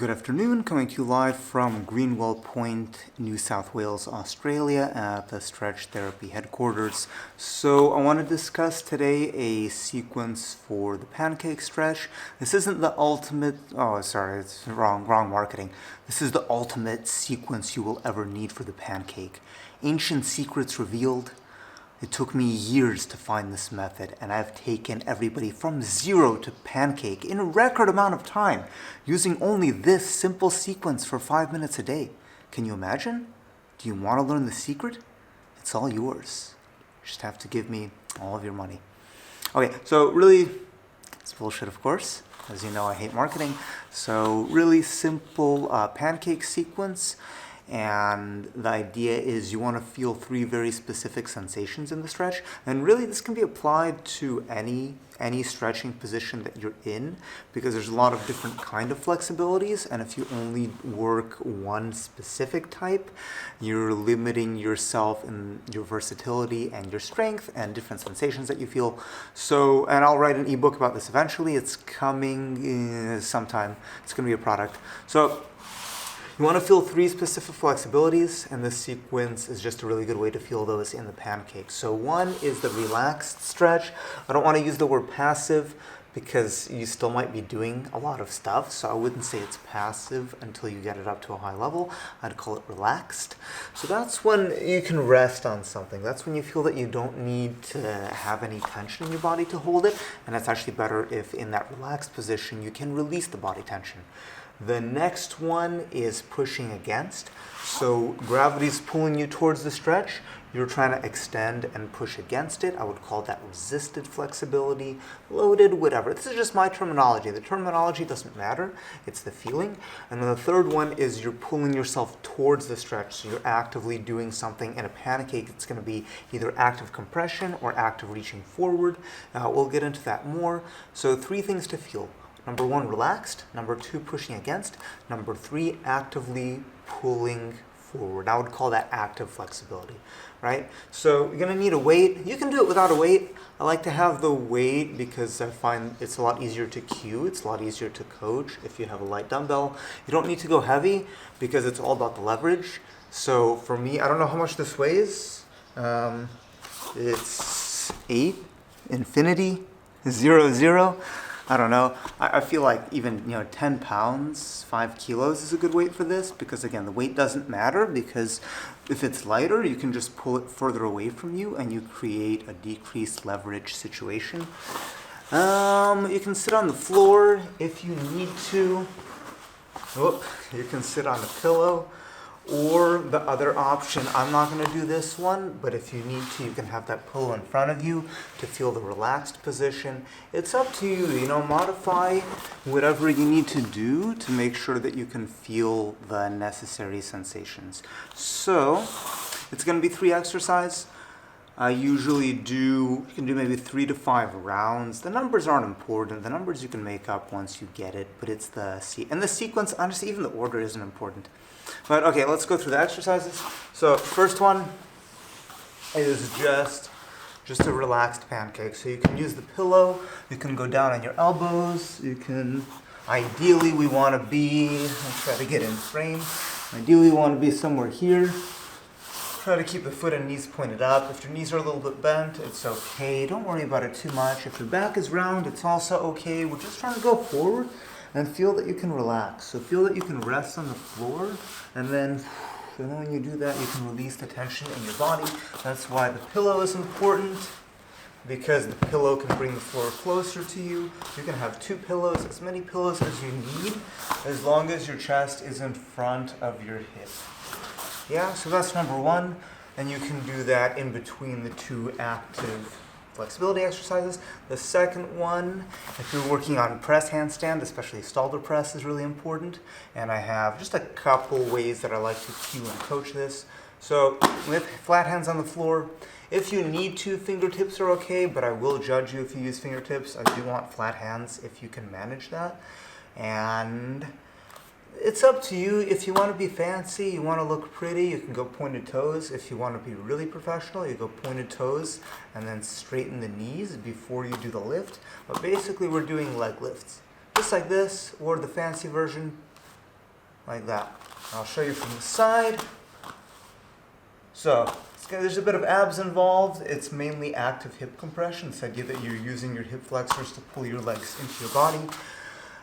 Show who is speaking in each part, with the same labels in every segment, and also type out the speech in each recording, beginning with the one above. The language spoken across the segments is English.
Speaker 1: Good afternoon, coming to you live from Greenwell Point, New South Wales, Australia at the Stretch Therapy headquarters. So I want to discuss today a sequence for the pancake stretch. This isn't the ultimate, it's wrong marketing. This is the ultimate sequence you will ever need for the pancake. Ancient secrets revealed. It took me years to find this method, and I've taken everybody from zero to pancake in a record amount of time, using only this simple sequence for 5 minutes a day. Can you imagine? Do you want to learn the secret? It's all yours. You just have to give me all of your money. Okay, so really, it's bullshit, of course. As you know, I hate marketing. So really simple pancake sequence. And the idea is you want to feel 3 very specific sensations in the stretch. And really this can be applied to any stretching position that you're in, because there's a lot of different kind of flexibilities, and if you only work one specific type, you're limiting yourself in your versatility and your strength and different sensations that you feel. So, and I'll write an ebook about this eventually. It's coming sometime. It's going to be a product. So you want to feel 3 specific flexibilities, and this sequence is just a really good way to feel those in the pancake. So one is the relaxed stretch. I don't want to use the word passive because you still might be doing a lot of stuff, so I wouldn't say it's passive until you get it up to a high level. I'd call it relaxed. So that's when you can rest on something. That's when you feel that you don't need to have any tension in your body to hold it, and it's actually better if in that relaxed position you can release the body tension. The next one is pushing against. So gravity's pulling you towards the stretch. You're trying to extend and push against it. I would call that resisted flexibility, loaded, whatever. This is just my terminology. The terminology doesn't matter. It's the feeling. And then the third one is you're pulling yourself towards the stretch. So you're actively doing something. In a pancake, it's going to be either active compression or active reaching forward. We'll get into that more. So 3 things to feel. Number 1, relaxed. Number 2, pushing against. Number 3, actively pulling forward. I would call that active flexibility, right? So you're going to need a weight. You can do it without a weight. I like to have the weight because I find it's a lot easier to cue. It's a lot easier to coach if you have a light dumbbell. You don't need to go heavy because it's all about the leverage. So for me, I don't know how much this weighs. It's 8, infinity, 0, 0. I don't know. I feel like even 10 pounds, 5 kilos is a good weight for this, because again, the weight doesn't matter, because if it's lighter, you can just pull it further away from you and you create a decreased leverage situation. You can sit on the floor if you need to. You can sit on a pillow. Or the other option, I'm not going to do this one, but if you need to, you can have that pillow in front of you to feel the relaxed position. It's up to you, modify whatever you need to do to make sure that you can feel the necessary sensations. So, it's going to be 3 exercises. I usually you can do maybe 3 to 5 rounds. The numbers aren't important. The numbers you can make up once you get it, but it's the sequence, honestly, even the order isn't important. But okay, let's go through the exercises. So first one is just a relaxed pancake. So you can use the pillow, you can go down on your elbows, ideally we want to be, let's try to get in frame. Ideally we want to be somewhere here. Try to keep the foot and knees pointed up. If your knees are a little bit bent, it's okay. Don't worry about it too much. If your back is round, it's also okay. We're just trying to go forward and feel that you can relax. So feel that you can rest on the floor, and then when you do that, you can release the tension in your body. That's why the pillow is important, because the pillow can bring the floor closer to you. You can have 2 pillows, as many pillows as you need, as long as your chest is in front of your hip. Yeah, so that's number 1, and you can do that in between the 2 active flexibility exercises. The second one, if you're working on press handstand, especially Stalder press is really important, and I have just a couple ways that I like to cue and coach this. So with flat hands on the floor, if you need to, fingertips are okay, but I will judge you if you use fingertips. I do want flat hands if you can manage that. And it's up to you. If you want to be fancy, you want to look pretty, you can go pointed toes. If you want to be really professional, you go pointed toes and then straighten the knees before you do the lift. But basically we're doing leg lifts. Just like this, or the fancy version, like that. I'll show you from the side. So there's a bit of abs involved. It's mainly active hip compression. It's the idea that you're using your hip flexors to pull your legs into your body.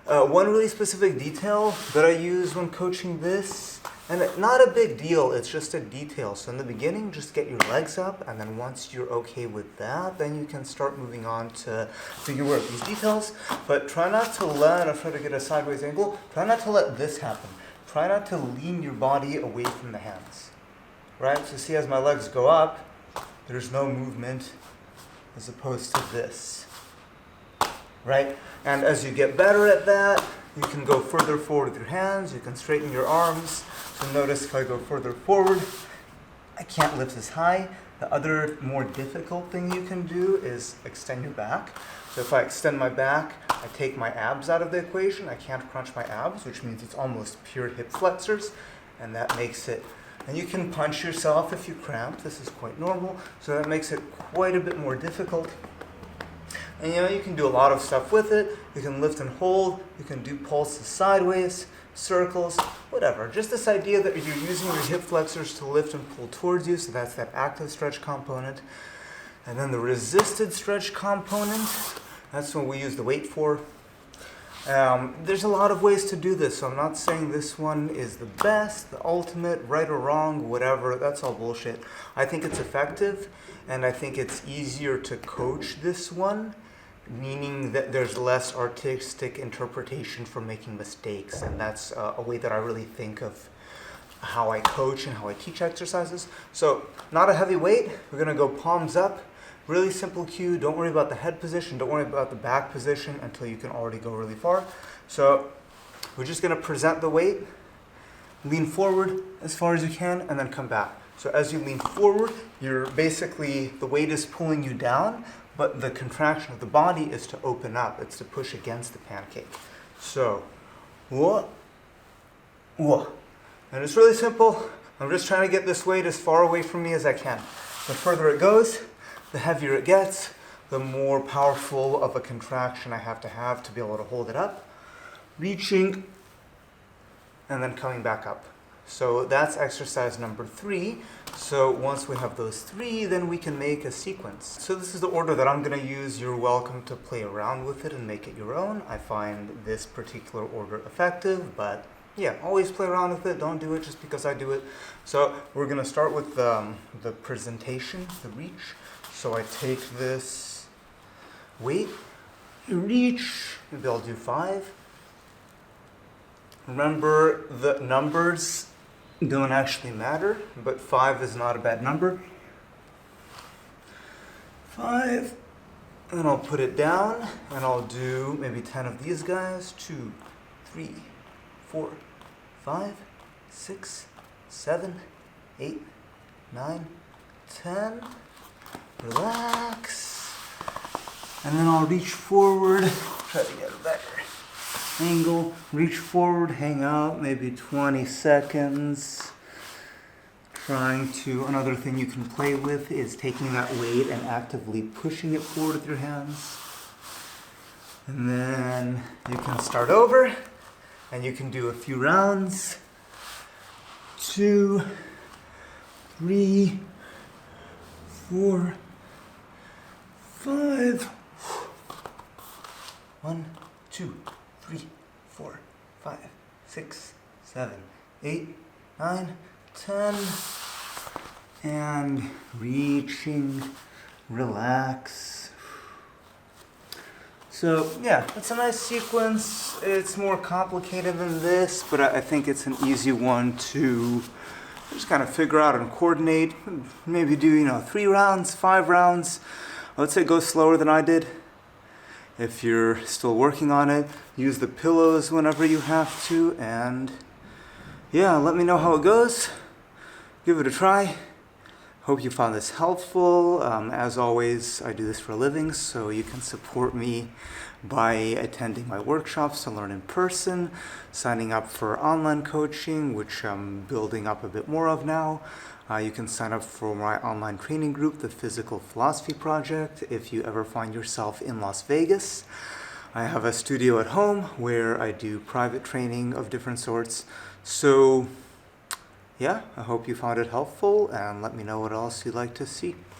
Speaker 1: One really specific detail that I use when coaching this, and not a big deal, it's just a detail. So in the beginning, just get your legs up, and then once you're okay with that, then you can start moving on to your work. These details, but try not to let, I'll try to get a sideways angle, try not to let this happen. Try not to lean your body away from the hands. Right? So see, as my legs go up, there's no movement as opposed to this. Right? And as you get better at that, you can go further forward with your hands, you can straighten your arms. So notice if I go further forward, I can't lift as high. The other more difficult thing you can do is extend your back. So if I extend my back, I take my abs out of the equation. I can't crunch my abs, which means it's almost pure hip flexors, and that makes it. And you can punch yourself if you cramp. This is quite normal, so that makes it quite a bit more difficult. And you can do a lot of stuff with it. You can lift and hold. You can do pulses sideways, circles, whatever. Just this idea that you're using your hip flexors to lift and pull towards you, so that's that active stretch component. And then the resisted stretch component, that's what we use the weight for. There's a lot of ways to do this, so I'm not saying this one is the best, the ultimate, right or wrong, whatever. That's all bullshit. I think it's effective, and I think it's easier to coach this one, meaning that there's less artistic interpretation for making mistakes, and that's a way that I really think of how I coach and how I teach exercises. So not a heavy weight. We're going to go palms up. Really simple cue. Don't worry about the head position. Don't worry about the back position until you can already go really far. So we're just going to present the weight, lean forward as far as you can, and then come back. So as you lean forward, you're basically, the weight is pulling you down, but the contraction of the body is to open up. It's to push against the pancake. So, whoa, whoa. And it's really simple. I'm just trying to get this weight as far away from me as I can. The further it goes, the heavier it gets, the more powerful of a contraction I have to be able to hold it up. Reaching, and then coming back up. So that's exercise number 3. So once we have those 3, then we can make a sequence. So this is the order that I'm going to use. You're welcome to play around with it and make it your own. I find this particular order effective, but yeah, always play around with it. Don't do it just because I do it. So we're going to start with the presentation, the reach. So I take this weight, reach, maybe I'll do 5. Remember, the numbers don't actually matter, but 5 is not a bad number. 5, and I'll put it down, and I'll do maybe 10 of these guys. 2, 3, 4, 5, 6, 7, 8, 9, 10. Relax. And then I'll reach forward, try to get a better angle. Reach forward, hang out, maybe 20 seconds. Another thing you can play with is taking that weight and actively pushing it forward with your hands. And then you can start over, and you can do a few rounds. 2, 3, 4, 5. 1, 2, 3, 4, 5, 6, 7, 8, 9, 10. And reaching, relax. So yeah, it's a nice sequence. It's more complicated than this, but I think it's an easy one to just kind of figure out and coordinate. Maybe do, 3 rounds, 5 rounds. Let's say go slower than I did. If you're still working on it, use the pillows whenever you have to, and yeah, let me know how it goes. Give it a try. Hope you found this helpful. As always, I do this for a living, so you can support me by attending my workshops to learn in person, signing up for online coaching, which I'm building up a bit more of now. You can sign up for my online training group, the Physical Philosophy Project, if you ever find yourself in Las Vegas. I have a studio at home where I do private training of different sorts. So yeah, I hope you found it helpful, and let me know what else you'd like to see.